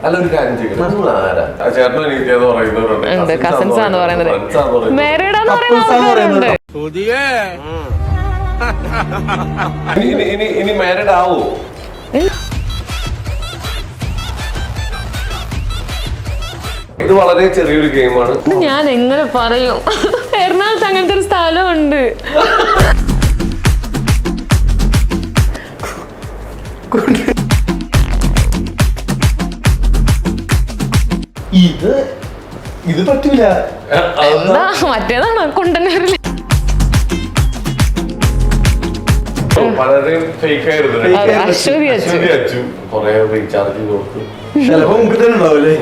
അല്ല ഒരു കാര്യം ചോദിക്കണം, ആരാ ചേട്ടനും എനിക്ക് പറയുന്നവരുണ്ട്, കസിൻസ് ആണെന്ന് പറയുന്നത്, മാരീഡ് ആണെന്ന് ഇനി മാരീഡ് ആവോ? ഇത് വളരെ ചെറിയൊരു ഗെയിമാണ്. ഞാൻ എങ്ങനെ പറയും, എറണാകുളത്ത് അങ്ങനത്തെ ഒരു സ്ഥലമുണ്ട്. ഇത് പറ്റൂല. എന്താ മറ്റേതാണ് കൊണ്ടുവന്നില്ല. പലരെയും ഫേക്ക് ആയിരുന്നു. അശ്വതി അച്ചു കൊറേ റീചാർജ് കൊടുത്തു. ചിലപ്പോ മുമ്പിൽ തന്നെ ഉണ്ടാവൂലേ?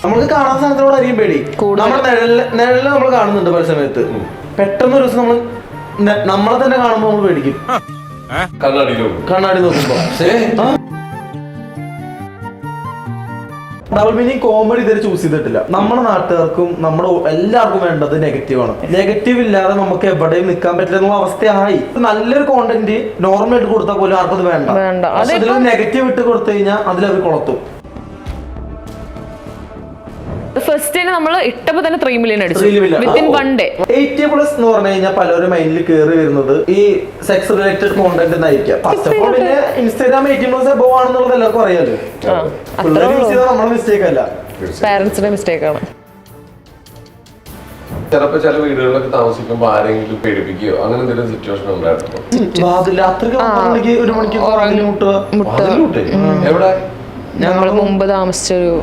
നമുക്ക് കാണാൻ സ്ഥലത്തോട് അറിയാൻ പേടി. നമ്മുടെ നിഴലില് നമ്മൾ കാണുന്നുണ്ട് പല സമയത്ത്. പെട്ടെന്ന് ഒരു ദിവസം നമ്മളെ തന്നെ കാണുമ്പോ നമ്മൾ പേടിക്കും. കണ്ണാടി നോക്കുമ്പോ ഡബിൾ മീനിങ് കോമഡി ഇതുവരെ ചൂസ് ചെയ്തിട്ടില്ല. നമ്മുടെ നാട്ടുകാർക്കും നമ്മുടെ എല്ലാവർക്കും വേണ്ടത് നെഗറ്റീവ് ആണ്. നെഗറ്റീവ് ഇല്ലാതെ നമുക്ക് എവിടെയും നിൽക്കാൻ പറ്റില്ല എന്നുള്ള അവസ്ഥയായി. നല്ലൊരു കോണ്ടന്റ് നോർമലായിട്ട് കൊടുത്താൽ പോലും ആർക്കും അത് വേണ്ട. അതിൽ നെഗറ്റീവ് ഇട്ട് കൊടുത്തു കഴിഞ്ഞാൽ അതിലവർ കൊളത്തും. ഫസ്റ്റ് നമ്മൾ ഇട്ടപ്പോ തന്നെ 3 മില്യൺ അടിച്ചു വിത്തിൻ 1 ഡേ. 80+ എന്ന് പറഞ്ഞു കഴിഞ്ഞാൽ പലരും മൈൻഡിൽ കയറി വരുന്നത് ഈ സെക്സ് റിലേറ്റഡ് കോണ്ടന്റ് ആയിരിക്കാം. ഫസ്റ്റ് ഓഫ് ഓൾ പിന്നെ ഇൻസ്റ്റാഗ്രാം 18+ എബോവ് ആണെന്നുള്ളത് എല്ലാവർക്കും അറിയാലോ. നമ്മുടെ മിസ്റ്റേക്ക് അല്ല, പാരന്റ്സിന്റെ മിസ്റ്റേക്ക് ആണ്. ചിലപ്പോ ചില വീടുകളിലൊക്കെ താമസിക്കുമ്പോ ആരെങ്കിലും പേടിപ്പിക്കുകയോ അങ്ങനെ എന്തെങ്കിലും സിറ്റുവേഷൻ ഉണ്ടായിരുന്നു? രാത്രി 1 മണിക്ക് എവിടെ ഞങ്ങൾ മുമ്പ് താമസിച്ചൊരു